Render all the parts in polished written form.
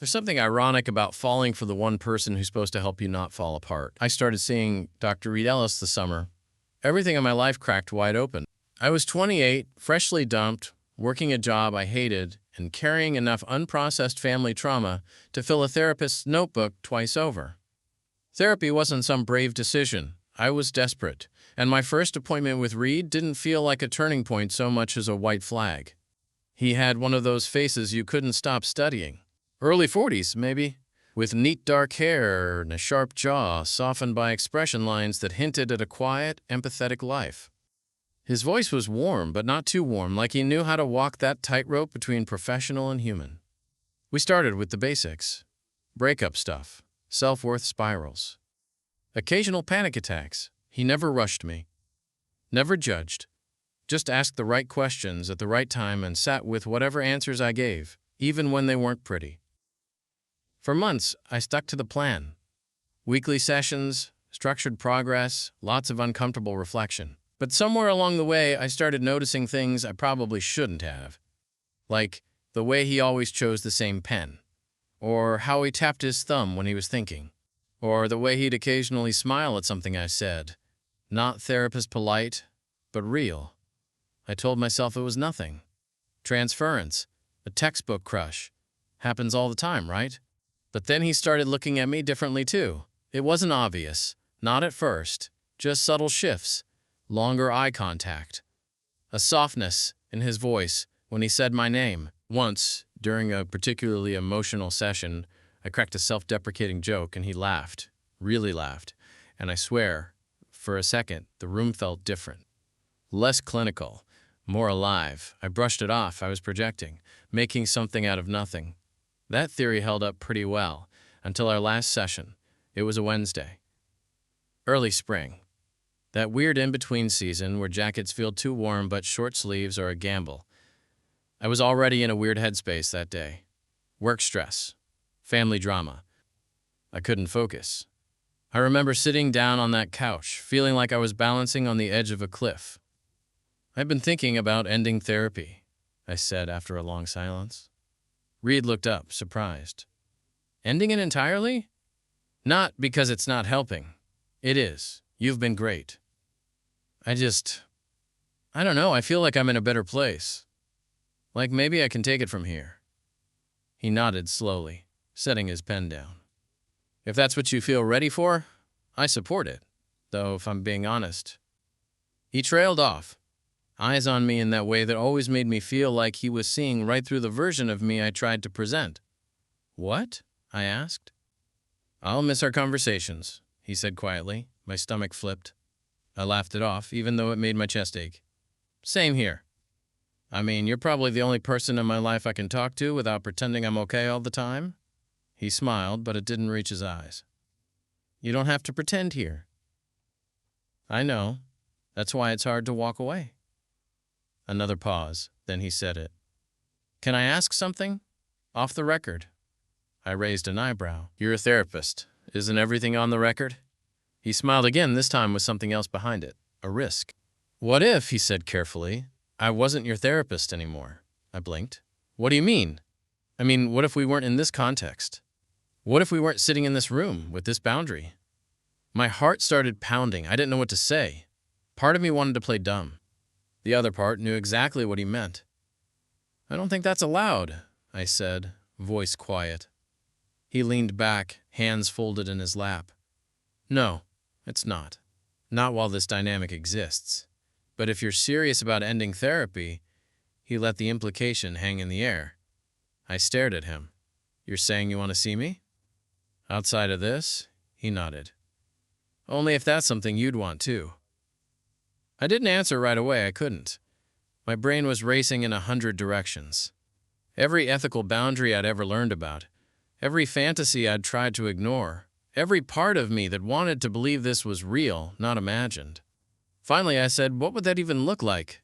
There's something ironic about falling for the one person who's supposed to help you not fall apart. I started seeing Dr. Reed Ellis this summer. Everything in my life cracked wide open. I was 28, freshly dumped, working a job I hated, and carrying enough unprocessed family trauma to fill a therapist's notebook twice over. Therapy wasn't some brave decision. I was desperate, and my first appointment with Reed didn't feel like a turning point so much as a white flag. He had one of those faces you couldn't stop studying. Early 40s, maybe, with neat dark hair and a sharp jaw softened by expression lines that hinted at a quiet, empathetic life. His voice was warm, but not too warm, like he knew how to walk that tightrope between professional and human. We started with the basics. Breakup stuff, self-worth spirals, occasional panic attacks. He never rushed me, never judged, just asked the right questions at the right time and sat with whatever answers I gave, even when they weren't pretty. For months, I stuck to the plan. Weekly sessions, structured progress, lots of uncomfortable reflection. But somewhere along the way, I started noticing things I probably shouldn't have. Like the way he always chose the same pen, or how he tapped his thumb when he was thinking, or the way he'd occasionally smile at something I said. Not therapist polite, but real. I told myself it was nothing. Transference, a textbook crush. Happens all the time, right? But then he started looking at me differently too. It wasn't obvious, not at first, just subtle shifts, longer eye contact, a softness in his voice when he said my name. Once, during a particularly emotional session, I cracked a self-deprecating joke and he laughed, really laughed, and I swear, for a second, the room felt different. Less clinical, more alive. I brushed it off. I was projecting, making something out of nothing. That theory held up pretty well until our last session. It was a Wednesday. Early spring. That weird in-between season where jackets feel too warm but short sleeves are a gamble. I was already in a weird headspace that day. Work stress. Family drama. I couldn't focus. I remember sitting down on that couch, feeling like I was balancing on the edge of a cliff. "I've been thinking about ending therapy," I said after a long silence. Reed looked up, surprised. "Ending it entirely?" "Not because it's not helping. It is. You've been great. I don't know, I feel like I'm in a better place. Like maybe I can take it from here." He nodded slowly, setting his pen down. "If that's what you feel ready for, I support it. Though, if I'm being honest." He trailed off, eyes on me in that way that always made me feel like he was seeing right through the version of me I tried to present. "What?" I asked. "I'll miss our conversations," he said quietly. My stomach flipped. I laughed it off, even though it made my chest ache. "Same here. I mean, you're probably the only person in my life I can talk to without pretending I'm okay all the time." He smiled, but it didn't reach his eyes. "You don't have to pretend here." "I know. That's why it's hard to walk away." Another pause, then he said it. "Can I ask something? Off the record." I raised an eyebrow. "You're a therapist. Isn't everything on the record?" He smiled again, this time with something else behind it. A risk. "What if," he said carefully, "I wasn't your therapist anymore?" I blinked. "What do you mean?" "I mean, what if we weren't in this context? What if we weren't sitting in this room with this boundary?" My heart started pounding. I didn't know what to say. Part of me wanted to play dumb. The other part knew exactly what he meant. "I don't think that's allowed," I said, voice quiet. He leaned back, hands folded in his lap. "No, it's not. Not while this dynamic exists. But if you're serious about ending therapy," he let the implication hang in the air. I stared at him. "You're saying you want to see me?" "Outside of this?" He nodded. "Only if that's something you'd want too." I didn't answer right away. I couldn't. My brain was racing in 100 directions. Every ethical boundary I'd ever learned about, every fantasy I'd tried to ignore, every part of me that wanted to believe this was real, not imagined. Finally, I said, "What would that even look like?"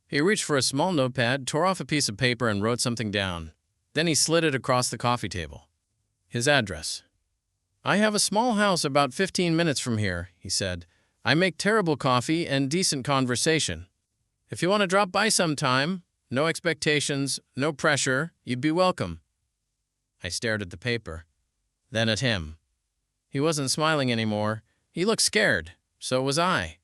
He reached for a small notepad, tore off a piece of paper, and wrote something down. Then he slid it across the coffee table. His address. "I have a small house about 15 minutes from here," he said. "I make terrible coffee and decent conversation. If you want to drop by sometime, no expectations, no pressure, you'd be welcome." I stared at the paper, then at him. He wasn't smiling anymore. He looked scared. So was I.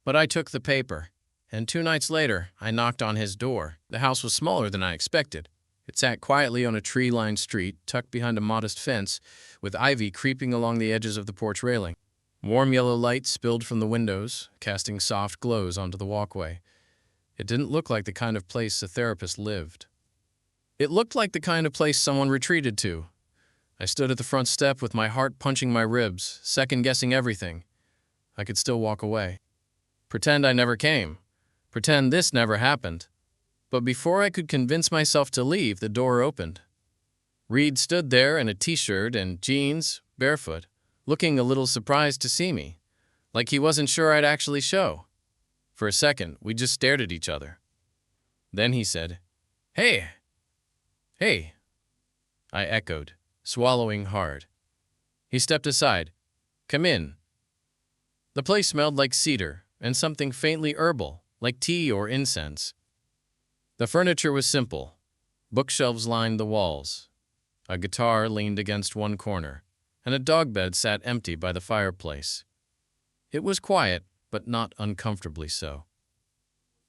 But I took the paper, and 2 nights later, I knocked on his door. The house was smaller than I expected. It sat quietly on a tree-lined street, tucked behind a modest fence, with ivy creeping along the edges of the porch railing. Warm yellow light spilled from the windows, casting soft glows onto the walkway. It didn't look like the kind of place a therapist lived. It looked like the kind of place someone retreated to. I stood at the front step with my heart punching my ribs, second-guessing everything. I could still walk away. Pretend I never came. Pretend this never happened. But before I could convince myself to leave, the door opened. Reed stood there in a t-shirt and jeans, barefoot, looking a little surprised to see me, like he wasn't sure I'd actually show. For a second, we just stared at each other. Then he said, "Hey! Hey!" I echoed, swallowing hard. He stepped aside. "Come in." The place smelled like cedar and something faintly herbal, like tea or incense. The furniture was simple. Bookshelves lined the walls. A guitar leaned against one corner, and a dog bed sat empty by the fireplace. It was quiet, but not uncomfortably so.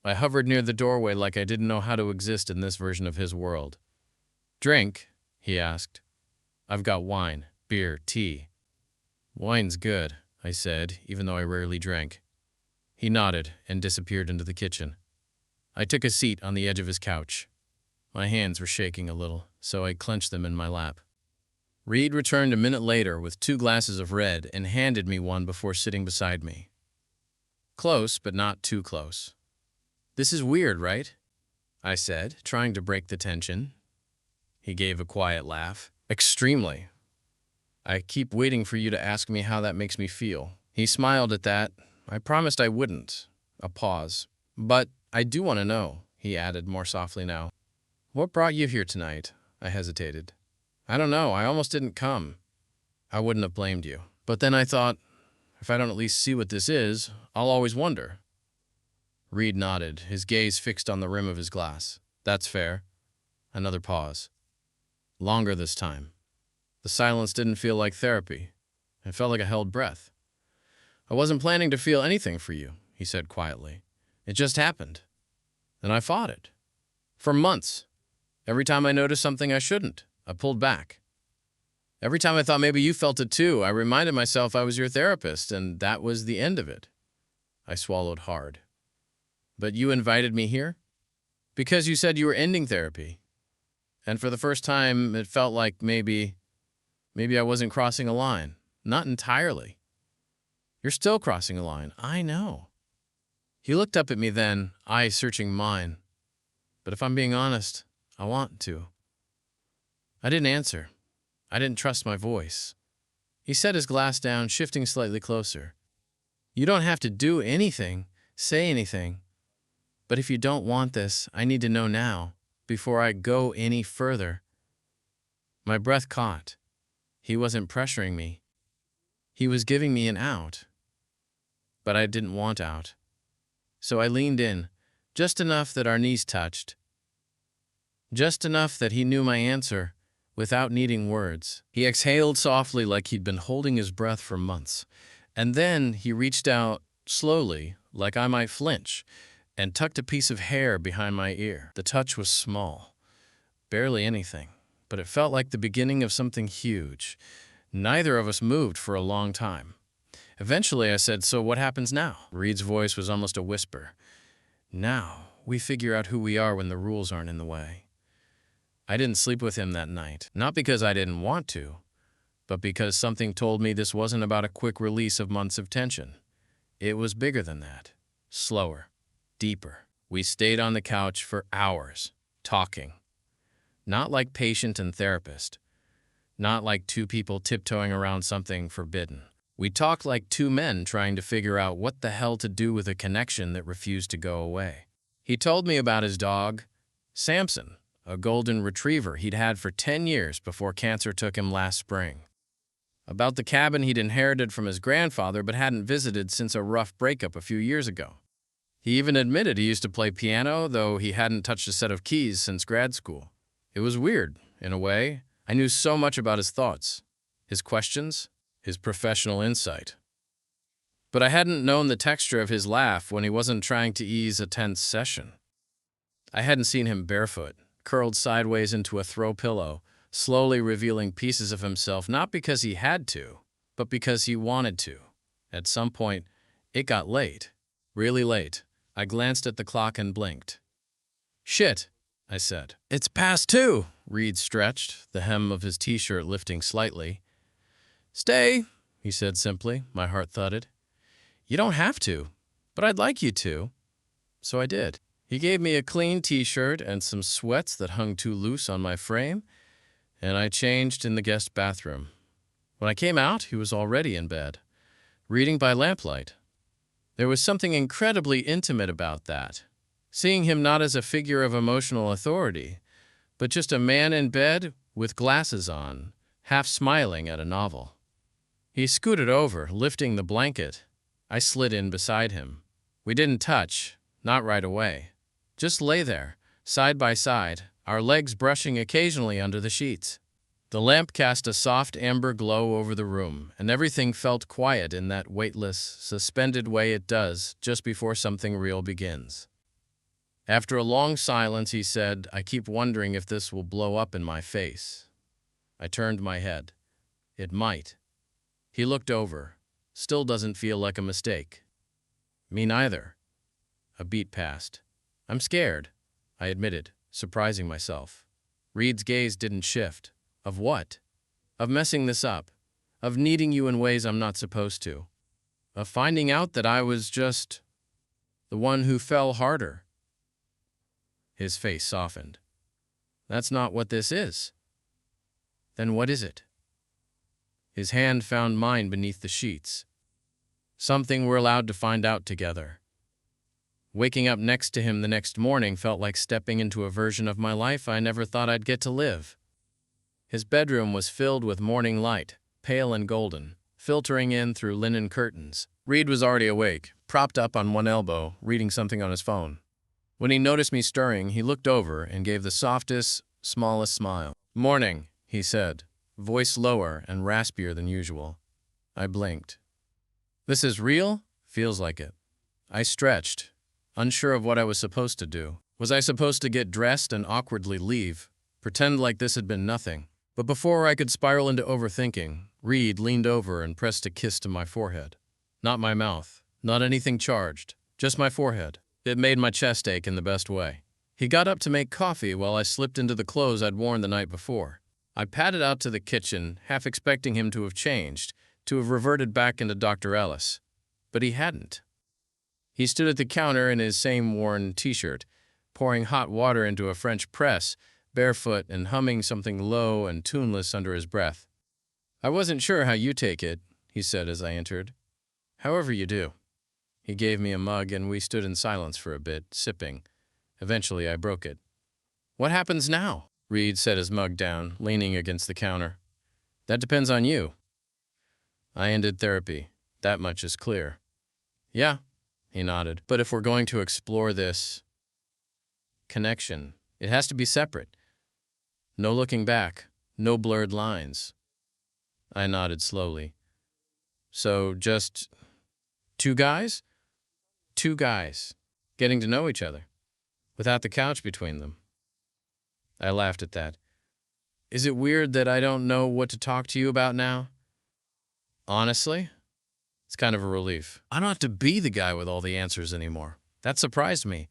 I hovered near the doorway like I didn't know how to exist in this version of his world. "Drink?" he asked. "I've got wine, beer, tea." "Wine's good," I said, even though I rarely drank. He nodded and disappeared into the kitchen. I took a seat on the edge of his couch. My hands were shaking a little, so I clenched them in my lap. Reed returned a minute later with 2 glasses of red and handed me one before sitting beside me. Close, but not too close. "This is weird, right?" I said, trying to break the tension. He gave a quiet laugh. "Extremely. I keep waiting for you to ask me how that makes me feel." He smiled at that. I promised I wouldn't. A pause. "But I do want to know," he added more softly now. "What brought you here tonight?" I hesitated. "I don't know. I almost didn't come." I wouldn't have blamed you. But then I thought, if I don't at least see what this is, I'll always wonder. Reed nodded, his gaze fixed on the rim of his glass. "That's fair." Another pause. Longer this time. The silence didn't feel like therapy. It felt like a held breath. "I wasn't planning to feel anything for you," he said quietly. "It just happened. And I fought it. For months. Every time I noticed something I shouldn't, I pulled back. Every time I thought maybe you felt it too, I reminded myself I was your therapist, and that was the end of it." I swallowed hard. "But you invited me here? Because you said you were ending therapy. And for the first time, it felt like maybe I wasn't crossing a line. Not entirely. You're still crossing a line. I know." He looked up at me then, eyes searching mine. "But if I'm being honest, I want to." I didn't answer. I didn't trust my voice. He set his glass down, shifting slightly closer. "You don't have to do anything, say anything. But if you don't want this, I need to know now, before I go any further." My breath caught. He wasn't pressuring me. He was giving me an out. But I didn't want out. So I leaned in, just enough that our knees touched. Just enough that he knew my answer, without needing words. He exhaled softly like he'd been holding his breath for months. And then he reached out, slowly, like I might flinch, and tucked a piece of hair behind my ear. The touch was small. Barely anything. But it felt like the beginning of something huge. Neither of us moved for a long time. Eventually I said, "So what happens now?" Reed's voice was almost a whisper. "Now, we figure out who we are when the rules aren't in the way." I didn't sleep with him that night. Not because I didn't want to, but because something told me this wasn't about a quick release of months of tension. It was bigger than that. Slower. Deeper. We stayed on the couch for hours, talking. Not like patient and therapist. Not like 2 people tiptoeing around something forbidden. We talked like 2 men trying to figure out what the hell to do with a connection that refused to go away. He told me about his dog, Samson, a golden retriever he'd had for 10 years before cancer took him last spring. About the cabin he'd inherited from his grandfather but hadn't visited since a rough breakup a few years ago. He even admitted he used to play piano, though he hadn't touched a set of keys since grad school. It was weird, in a way. I knew so much about his thoughts, his questions, his professional insight. But I hadn't known the texture of his laugh when he wasn't trying to ease a tense session. I hadn't seen him barefoot, curled sideways into a throw pillow, slowly revealing pieces of himself not because he had to, but because he wanted to. At some point, it got late. Really late. I glanced at the clock and blinked. "Shit," I said. "It's past 2." Reed stretched, the hem of his t-shirt lifting slightly. "Stay," he said simply. My heart thudded. "You don't have to, but I'd like you to." So I did. He gave me a clean t-shirt and some sweats that hung too loose on my frame, and I changed in the guest bathroom. When I came out, he was already in bed, reading by lamplight. There was something incredibly intimate about that, seeing him not as a figure of emotional authority, but just a man in bed with glasses on, half smiling at a novel. He scooted over, lifting the blanket. I slid in beside him. We didn't touch, not right away. Just lay there, side by side, our legs brushing occasionally under the sheets. The lamp cast a soft amber glow over the room, and everything felt quiet in that weightless, suspended way it does just before something real begins. After a long silence, he said, "I keep wondering if this will blow up in my face." I turned my head. It might. He looked over. "Still doesn't feel like a mistake." "Me neither." A beat passed. "I'm scared," I admitted, surprising myself. Reed's gaze didn't shift. "Of what?" "Of messing this up. Of needing you in ways I'm not supposed to. Of finding out that I was just the one who fell harder." His face softened. "That's not what this is." "Then what is it?" His hand found mine beneath the sheets. "Something we're allowed to find out together." Waking up next to him the next morning felt like stepping into a version of my life I never thought I'd get to live. His bedroom was filled with morning light, pale and golden, filtering in through linen curtains. Reed was already awake, propped up on one elbow, reading something on his phone. When he noticed me stirring, he looked over and gave the softest, smallest smile. "Morning," he said, voice lower and raspier than usual. I blinked. "This is real?" "Feels like it." I stretched, unsure of what I was supposed to do. Was I supposed to get dressed and awkwardly leave, pretend like this had been nothing? But before I could spiral into overthinking, Reed leaned over and pressed a kiss to my forehead. Not my mouth, not anything charged, just my forehead. It made my chest ache in the best way. He got up to make coffee while I slipped into the clothes I'd worn the night before. I padded out to the kitchen, half expecting him to have changed, to have reverted back into Dr. Ellis. But he hadn't. He stood at the counter in his same worn t-shirt, pouring hot water into a French press, barefoot and humming something low and tuneless under his breath. "I wasn't sure how you take it," he said as I entered. "However you do." He gave me a mug and we stood in silence for a bit, sipping. Eventually I broke it. "What happens now?" Reed set his mug down, leaning against the counter. "That depends on you." "I ended therapy. That much is clear." "Yeah," he nodded. "But if we're going to explore this connection, it has to be separate. No looking back, no blurred lines." I nodded slowly. "So just 2 guys?" "2 guys, getting to know each other, without the couch between them." I laughed at that. "Is it weird that I don't know what to talk to you about now?" "Honestly, it's kind of a relief. I don't have to be the guy with all the answers anymore. That surprised me.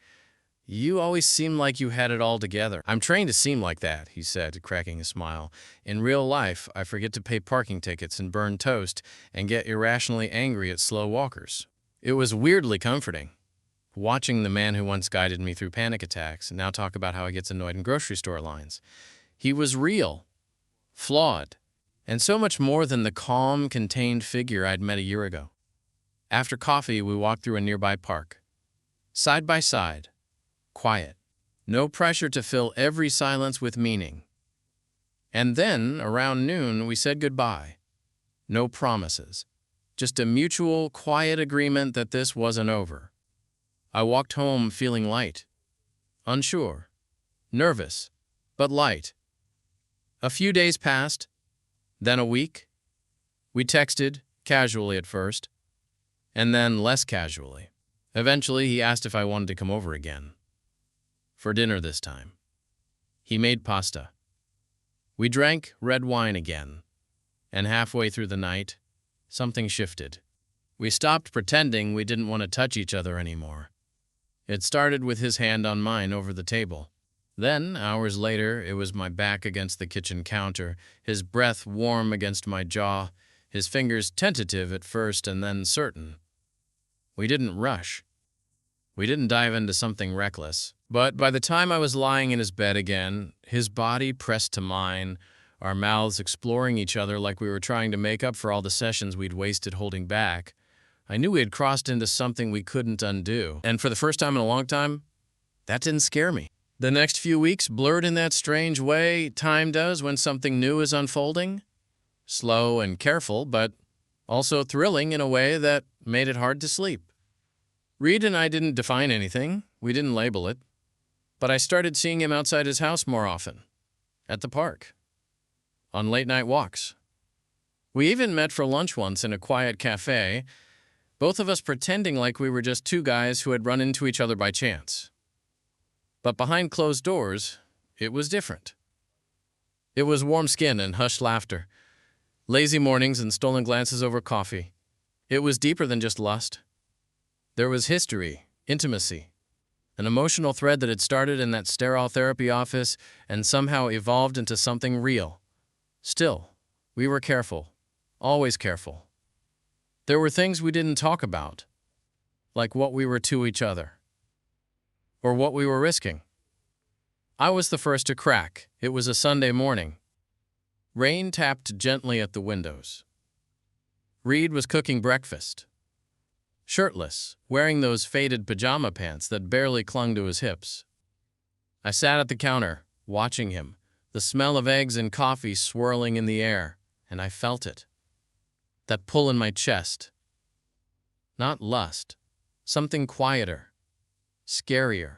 You always seemed like you had it all together." "I'm trained to seem like that," he said, cracking a smile. "In real life, I forget to pay parking tickets and burn toast and get irrationally angry at slow walkers." It was weirdly comforting, watching the man who once guided me through panic attacks now talk about how he gets annoyed in grocery store lines. He was real, flawed, and so much more than the calm, contained figure I'd met a year ago. After coffee, we walked through a nearby park. Side by side, quiet. No pressure to fill every silence with meaning. And then, around noon, we said goodbye. No promises. Just a mutual, quiet agreement that this wasn't over. I walked home feeling light. Unsure. Nervous. But light. A few days passed, then a week. We texted, casually at first, and then less casually. Eventually, he asked if I wanted to come over again. For dinner this time. He made pasta. We drank red wine again, and halfway through the night, something shifted. We stopped pretending we didn't want to touch each other anymore. It started with his hand on mine over the table. Then, hours later, it was my back against the kitchen counter, his breath warm against my jaw, his fingers tentative at first and then certain. We didn't rush. We didn't dive into something reckless. But by the time I was lying in his bed again, his body pressed to mine, our mouths exploring each other like we were trying to make up for all the sessions we'd wasted holding back, I knew we had crossed into something we couldn't undo. And for the first time in a long time, that didn't scare me. The next few weeks blurred in that strange way time does when something new is unfolding. Slow and careful, but also thrilling in a way that made it hard to sleep. Reed and I didn't define anything. We didn't label it. But I started seeing him outside his house more often. At the park. On late-night walks. We even met for lunch once in a quiet cafe, both of us pretending like we were just two guys who had run into each other by chance. But behind closed doors, it was different. It was warm skin and hushed laughter, lazy mornings and stolen glances over coffee. It was deeper than just lust. There was history, intimacy, an emotional thread that had started in that sterile therapy office and somehow evolved into something real. Still, we were careful, always careful. There were things we didn't talk about, like what we were to each other, or what we were risking. I was the first to crack. It was a Sunday morning. Rain tapped gently at the windows. Reed was cooking breakfast. Shirtless, wearing those faded pajama pants that barely clung to his hips. I sat at the counter, watching him, the smell of eggs and coffee swirling in the air, and I felt it. That pull in my chest. Not lust, something quieter, scarier.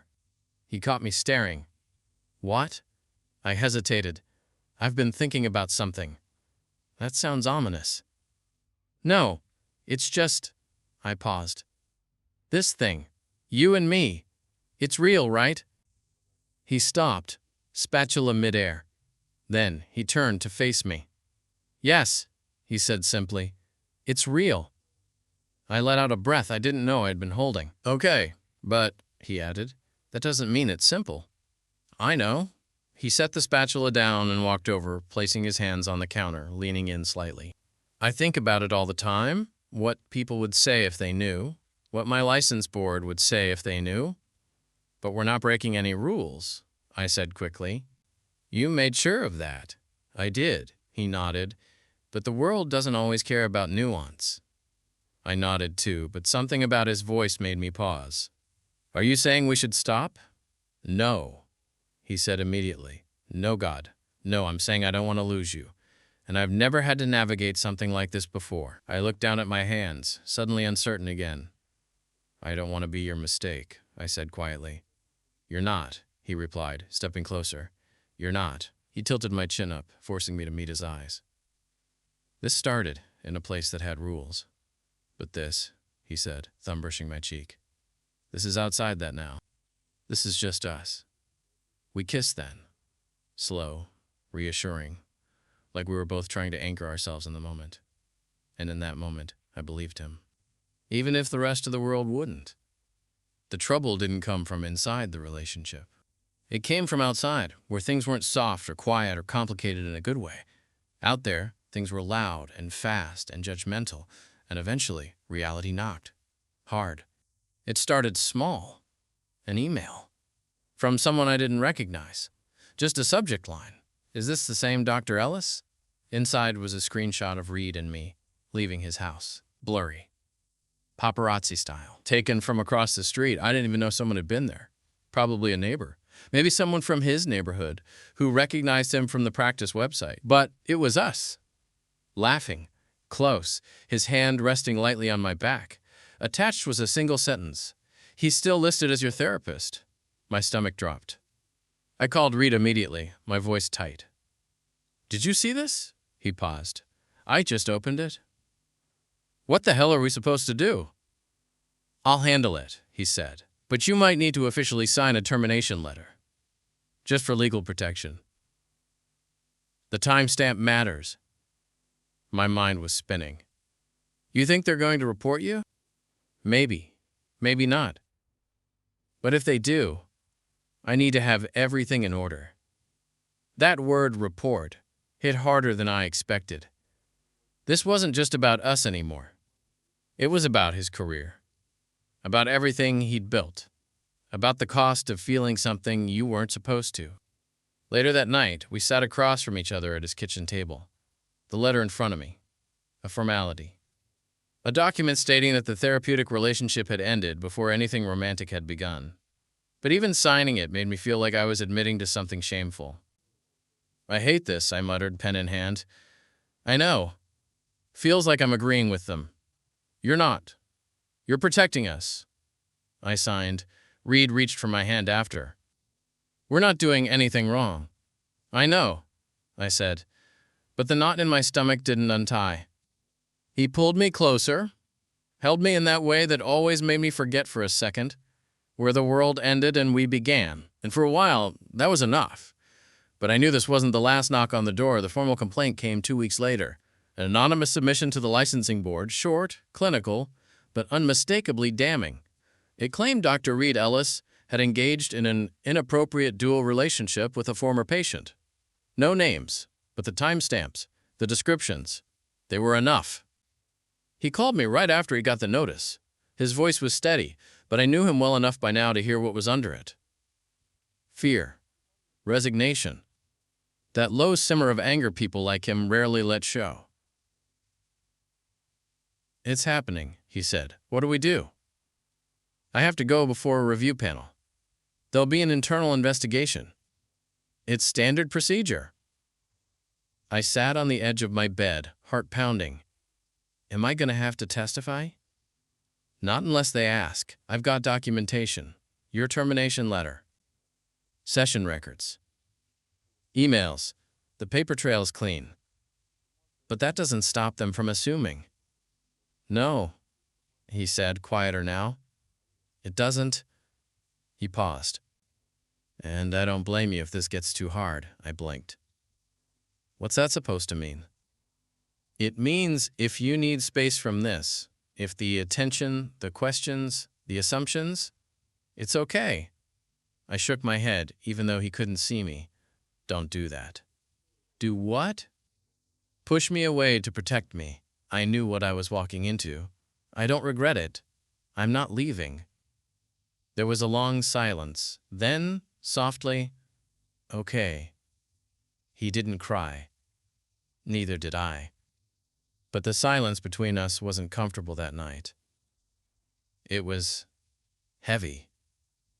He caught me staring. What? I hesitated. I've been thinking about something. That sounds ominous. No, it's just... I paused. This thing, you and me, it's real, right? He stopped, spatula midair. Then he turned to face me. Yes, he said simply. It's real. I let out a breath I didn't know I'd been holding. Okay, but, he added, that doesn't mean it's simple. I know. He set the spatula down and walked over, placing his hands on the counter, leaning in slightly. I think about it all the time. What people would say if they knew, what my license board would say if they knew. But we're not breaking any rules, I said quickly. You made sure of that. I did, he nodded, but the world doesn't always care about nuance. I nodded too, but something about his voice made me pause. Are you saying we should stop? No, he said immediately. No, God. No, I'm saying I don't want to lose you. And I've never had to navigate something like this before. I looked down at my hands, suddenly uncertain again. I don't want to be your mistake, I said quietly. You're not, he replied, stepping closer. You're not. He tilted my chin up, forcing me to meet his eyes. This started in a place that had rules. But this, he said, thumb brushing my cheek. This is outside that now. This is just us. We kissed then. Slow, reassuring. Like we were both trying to anchor ourselves in the moment. And in that moment, I believed him. Even if the rest of the world wouldn't. The trouble didn't come from inside the relationship. It came from outside, where things weren't soft or quiet or complicated in a good way. Out there, things were loud and fast and judgmental, and eventually, reality knocked. Hard. It started small. An email. From someone I didn't recognize. Just a subject line. Is this the same Dr. Ellis? Inside was a screenshot of Reed and me, leaving his house. Blurry. Paparazzi style. Taken from across the street. I didn't even know someone had been there. Probably a neighbor. Maybe someone from his neighborhood who recognized him from the practice website. But it was us. Laughing. Close. His hand resting lightly on my back. Attached was a single sentence. He's still listed as your therapist. My stomach dropped. I called Reed immediately, my voice tight. Did you see this? He paused. I just opened it. What the hell are we supposed to do? I'll handle it, he said. But you might need to officially sign a termination letter. Just for legal protection. The timestamp matters. My mind was spinning. You think they're going to report you? Maybe. Maybe not. But if they do, I need to have everything in order. That word report hit harder than I expected. This wasn't just about us anymore. It was about his career. About everything he'd built. About the cost of feeling something you weren't supposed to. Later that night, we sat across from each other at his kitchen table. The letter in front of me. A formality. A document stating that the therapeutic relationship had ended before anything romantic had begun. But even signing it made me feel like I was admitting to something shameful. I hate this, I muttered, pen in hand. I know. Feels like I'm agreeing with them. You're not. You're protecting us. I signed. Reed reached for my hand after. We're not doing anything wrong. I know, I said, but the knot in my stomach didn't untie. He pulled me closer, held me in that way that always made me forget for a second, where the world ended and we began. And for a while, that was enough. But I knew this wasn't the last knock on the door. The formal complaint came 2 weeks later. An anonymous submission to the licensing board, short, clinical, but unmistakably damning. It claimed Dr. Reed Ellis had engaged in an inappropriate dual relationship with a former patient. No names, but the timestamps, the descriptions. They were enough. He called me right after he got the notice. His voice was steady, but I knew him well enough by now to hear what was under it. Fear. Resignation. That low simmer of anger people like him rarely let show. It's happening, he said. What do we do? I have to go before a review panel. There'll be an internal investigation. It's standard procedure. I sat on the edge of my bed, heart pounding. Am I going to have to testify? Not unless they ask. I've got documentation. Your termination letter. Session records. Emails. The paper trail's clean. But that doesn't stop them from assuming. No, he said, quieter now. It doesn't. He paused. And I don't blame you if this gets too hard, I blinked. What's that supposed to mean? It means if you need space from this, if the attention, the questions, the assumptions, it's okay. I shook my head, even though he couldn't see me. Don't do that. Do what? Push me away to protect me. I knew what I was walking into. I don't regret it. I'm not leaving. There was a long silence. Then, softly, okay. He didn't cry. Neither did I. But the silence between us wasn't comfortable that night. It was heavy,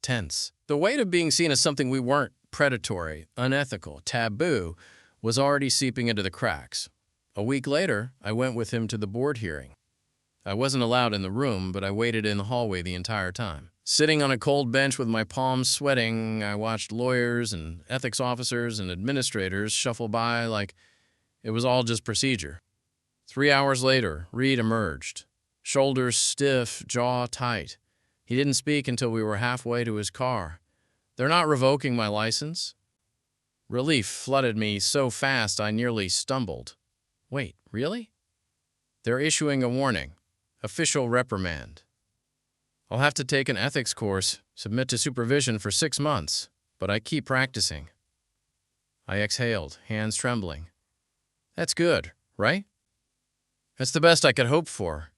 tense. The weight of being seen as something we weren't, predatory, unethical, taboo, was already seeping into the cracks. A week later, I went with him to the board hearing. I wasn't allowed in the room, but I waited in the hallway the entire time. Sitting on a cold bench with my palms sweating, I watched lawyers and ethics officers and administrators shuffle by like it was all just procedure. 3 hours later, Reed emerged. Shoulders stiff, jaw tight. He didn't speak until we were halfway to his car. They're not revoking my license. Relief flooded me so fast I nearly stumbled. Wait, really? They're issuing a warning. Official reprimand. I'll have to take an ethics course, submit to supervision for 6 months, but I keep practicing. I exhaled, hands trembling. That's good, right? That's the best I could hope for.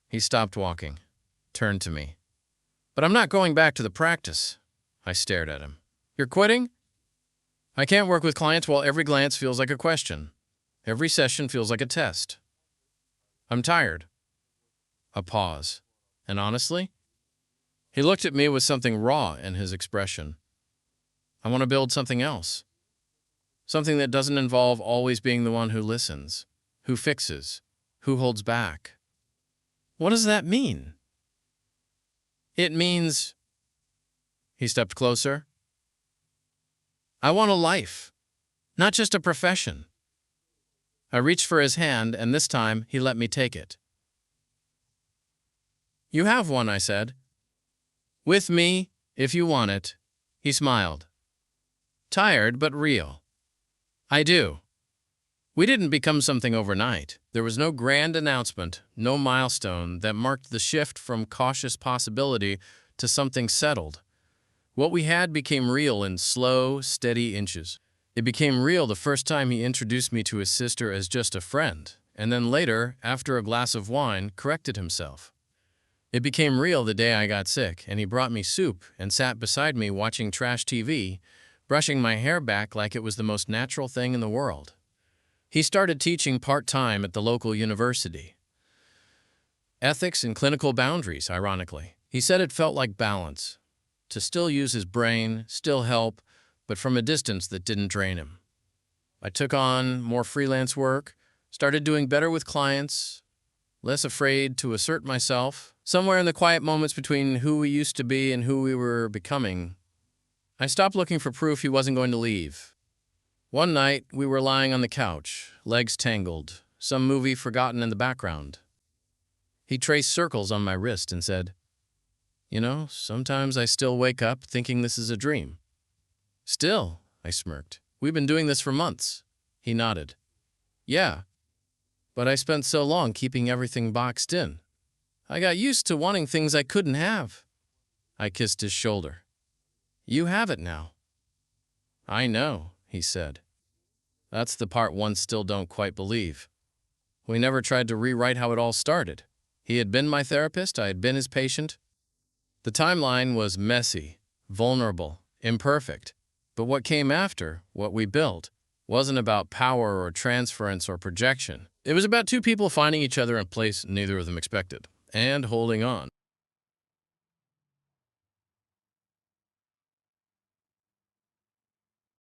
He stopped walking, turned to me. But I'm not going back to the practice. I stared at him. You're quitting? I can't work with clients while every glance feels like a question. Every session feels like a test. I'm tired. A pause. And honestly? He looked at me with something raw in his expression. I want to build something else. Something that doesn't involve always being the one who listens, who fixes, who holds back. What does that mean? It means... He stepped closer. I want a life, not just a profession. I reached for his hand, and this time he let me take it. "You have one," I said. "With me, if you want it." He smiled. Tired, but real. "I do." We didn't become something overnight. There was no grand announcement, no milestone that marked the shift from cautious possibility to something settled. What we had became real in slow, steady inches. It became real the first time he introduced me to his sister as just a friend, and then later, after a glass of wine, corrected himself. It became real the day I got sick, and he brought me soup and sat beside me watching trash TV, brushing my hair back like it was the most natural thing in the world. He started teaching part-time at the local university. Ethics and clinical boundaries, ironically. He said it felt like balance. To still use his brain, still help, but from a distance that didn't drain him. I took on more freelance work, started doing better with clients, less afraid to assert myself. Somewhere in the quiet moments between who we used to be and who we were becoming, I stopped looking for proof he wasn't going to leave. One night, we were lying on the couch, legs tangled, some movie forgotten in the background. He traced circles on my wrist and said, "You know, sometimes I still wake up thinking this is a dream." "Still?" I smirked. "We've been doing this for months." He nodded. "Yeah, but I spent so long keeping everything boxed in. I got used to wanting things I couldn't have." I kissed his shoulder. "You have it now." "I know," he said. "That's the part one still don't quite believe. We never tried to rewrite how it all started. He had been my therapist, I had been his patient. The timeline was messy, vulnerable, imperfect. But what came after, what we built, wasn't about power or transference or projection. It was about two people finding each other in a place neither of them expected, and holding on.